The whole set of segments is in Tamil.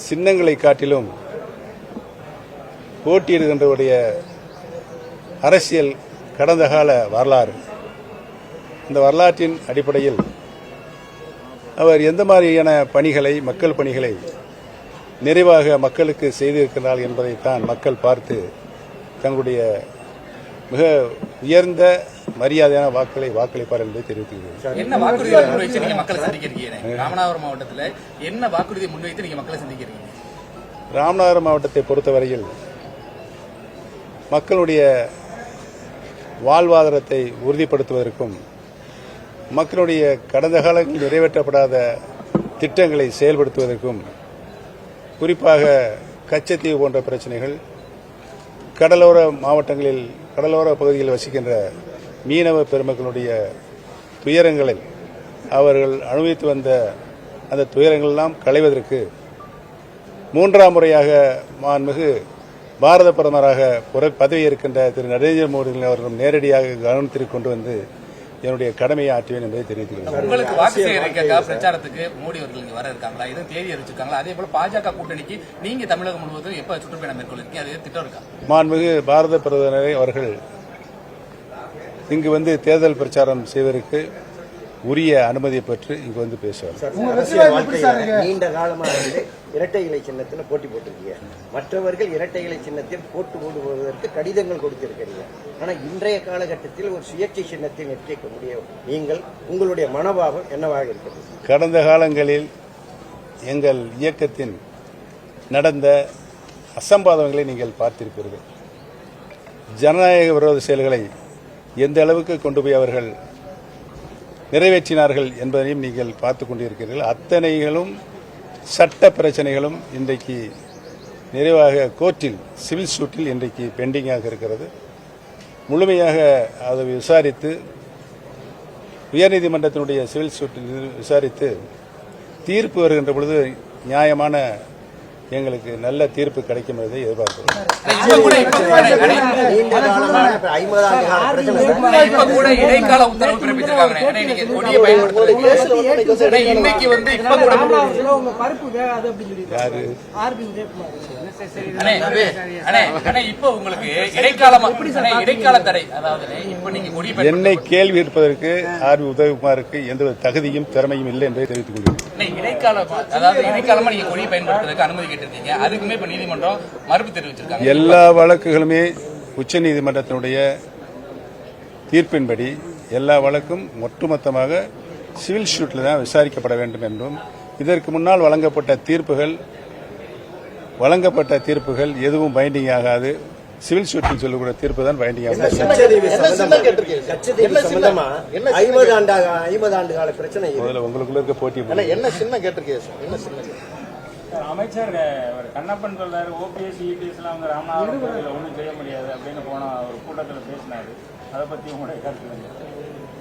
சின்னங்களை காட்டிலும் போட்டியிடுகின்றவருடைய அரசியல் கடந்த கால வரலாறு, இந்த வரலாற்றின் அடிப்படையில் அவர் எந்த மாதிரியான பணிகளை, மக்கள் பணிகளை நிறைவாக மக்களுக்கு செய்திருக்கிறார் என்பதைத்தான் மக்கள் பார்த்து தங்களுடைய மிக உயர்ந்த மரியாதையான வாக்குகளை வாக்களிப்பார் என்பதை தெரிவித்துள்ளது. என்ன வாக்குறுதியை முன்வைத்து நீங்க மக்களை சந்திக்கிறீங்க? ராமநாதபுரம் மாவட்டத்தில் என்ன வாக்குறுதியை முன்வைத்து நீங்க மக்களை சந்திக்கிறீங்க? ராமநாதபுரம் மாவட்டத்தை பொறுத்தவரையில் மக்களுடைய வாழ்வாதாரத்தை உறுதிப்படுத்துவதற்கும் மக்களுடைய கடந்த காலங்களில் நிறைவேற்றப்படாத திட்டங்களை செயல்படுத்துவதற்கும், குறிப்பாக கச்சத்தீவு போன்ற பிரச்சனைகள், கடலோர மாவட்டங்களில் கடலோர பகுதிகளில் வசிக்கின்ற மீனவ பெருமக்களுடைய துயரங்களை அவர்கள் அனுபவித்து வந்த அந்த துயரங்களெல்லாம் களைவதற்கு மூன்றாம் முறையாக மாண்புமிகு பாரத பிரதமராக பதவியேற்கின்ற திரு நரேந்திர மோடி அவர்களும் நேரடியாக கவனத்திற்கு கொண்டு வந்து என்னுடைய கடமையை ஆற்றுவேன் என்பதை தெரிவித்துள்ளேன். உங்களுக்கு வாக்கு சேகரிக்க பிரச்சாரத்துக்கு மோடி அவர்கள் இங்க வர இருக்காங்களா? எதுவும் தேதி அறிவிச்சிருக்காங்களா? அதே போல பாஜக கூட்டணிக்கு நீங்க தமிழகம் முழுவதும் எப்ப சுற்றுப்பயணம் மேற்கொள்ளுங்க, அது திட்டம் இருக்கா? மாண்புமிகு பாரத பிரதமரை அவர்கள் இங்கு வந்து தேர்தல் பிரச்சாரம் செய்வதற்கு உரிய அனுமதியை பெற்று இங்கு வந்து பேசுவார். நீண்ட காலமாக இரட்டை இலை சின்னத்தில் போட்டி போட்டிருக்கீங்க, மற்றவர்கள் இரட்டை இலை சின்னத்தில் போட்டு போடுவதற்கு கடிதங்கள் கொடுத்திருக்கிறீங்க. ஆனால் இன்றைய காலகட்டத்தில் ஒரு சுயேட்சை சின்னத்தை நிர்ணயிக்கக்கூடிய நீங்கள், உங்களுடைய மனோபாவம் என்னவாக இருக்கிறது? கடந்த காலங்களில் எங்கள் இயக்கத்தின் நடந்த அசம்பாதங்களை நீங்கள் பார்த்திருப்பீர்கள். ஜனநாயக விரோத செயல்களை எந்த அளவுக்கு கொண்டு போய் அவர்கள் நிறைவேற்றினார்கள் என்பதையும் நீங்கள் பார்த்துக் கொண்டிருக்கிறீர்கள். அத்தனைகளும் சட்ட பிரச்சனைகளும் இன்றைக்கு நிறைவாக கோர்ட்டில், சிவில் சூட்டில் இன்றைக்கு பெண்டிங்காக இருக்கிறது. முழுமையாக அதை விசாரித்து உயர்நீதிமன்றத்தினுடைய சிவில் சூட்டில் விசாரித்து தீர்ப்பு வருகின்ற பொழுது நியாயமான எங்களுக்கு நல்ல தீர்ப்பு கிடைக்கும் என்பதை எதிர்பார்க்கிறோம். இடைக்கால உத்தரவு பிறப்பித்திருக்காங்க. இடைக்கால தடை, அதாவது இப்ப நீங்க என்னை கேள்வி இருப்பதற்கு ஆர்பி உதயகுமாருக்கு எந்த தகுதியும் திறமையும் இல்லை என்பதை தெரிவித்துக் கொள்கிறேன். இடைக்காலமா நீங்க கொடியை பயன்படுத்துவதற்கு அனுமதி கேட்டிருக்கீங்க, அதுக்குமே இப்ப நீதிமன்றம் மறுப்பு தெரிவிச்சிருக்காங்க. எல்லா வழக்குகளுமே உச்சநீதிமன்றத்தினுடைய தீர்ப்பின்படி எல்லா வழக்கும் ஒட்டுமொத்தமாக சிவில் சூட்டில் தான் விசாரிக்கப்பட வேண்டும் என்றும், இதற்கு முன்னால் வழங்கப்பட்ட தீர்ப்புகள் எதுவும் பைண்டிங் ஆகாது, சிவில் சூட்டில் சொல்லக்கூடிய தீர்ப்பு தான் பைண்டிங் ஆகும். 50 ஆண்டு கால பிரச்சனை உங்களுக்குள்ள இருக்க போட்டி என்ன சின்ன கேட்டிருக்கீங்க? அமைச்சர் கண்ணப்பன் சொல்றாரு, ஓபிஎஸ் இபிஎஸ் எல்லாம் அவங்க ராமநாதபுரத்தில் ஒன்றும் செய்ய முடியாது அப்படின்னு போன ஒரு கூட்டத்தில் பேசினாரு. அதை பத்தி உங்களுடைய கருத்து?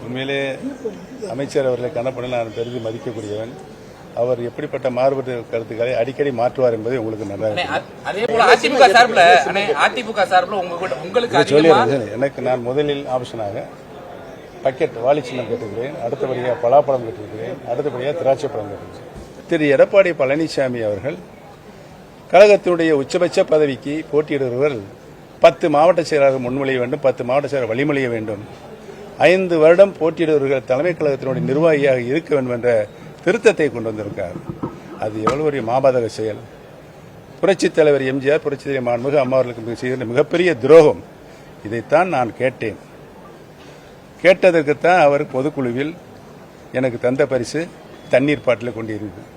உண்மையிலே அமைச்சர் அவர்களை கண்ணப்பனில் நான் பெரிது மதிக்கக்கூடியவன். அவர் எப்படிப்பட்ட மாறுபட்ட கருத்துக்களை அடிக்கடி மாற்றுவார் என்பதை உங்களுக்கு நன்றாக சொல்லிடுறேன். எனக்கு நான் முதலில் ஆப்ஷனாக பக்கெட் வாலி சின்னம் கேட்டிருக்கிறேன், அடுத்தபடியாக பலாப்பழம் கேட்டிருக்கிறேன், அடுத்தபடியாக திராட்சை பழம் கேட்டிருக்கிறேன். திரு எடப்பாடி பழனிசாமி அவர்கள் கழகத்தினுடைய உச்சபட்ச பதவிக்கு போட்டியிடுகிறவர்கள் 10 மாவட்ட செயலாளர்கள் முன்மொழிய வேண்டும், 10 மாவட்ட செயலர் வழிமொழிய வேண்டும், 5 வருடம் போட்டியிடுவர்கள் தலைமை கழகத்தினுடைய நிர்வாகியாக இருக்க வேண்டும் என்ற திருத்தத்தை கொண்டு வந்திருக்கார். அது எவ்வளவு ஒரு மாபாதக செயல்! புரட்சித் தலைவர் எம்ஜிஆர், புரட்சித் தலைவர் மாண்புமிகு அம்மா அவர்களுக்கு செய்கிற மிகப்பெரிய துரோகம். இதைத்தான் நான் கேட்டேன். கேட்டதற்குத்தான் அவர் பொதுக்குழுவில் எனக்கு தந்த பரிசு தண்ணீர் பாட்டில் கொண்டிருந்தது.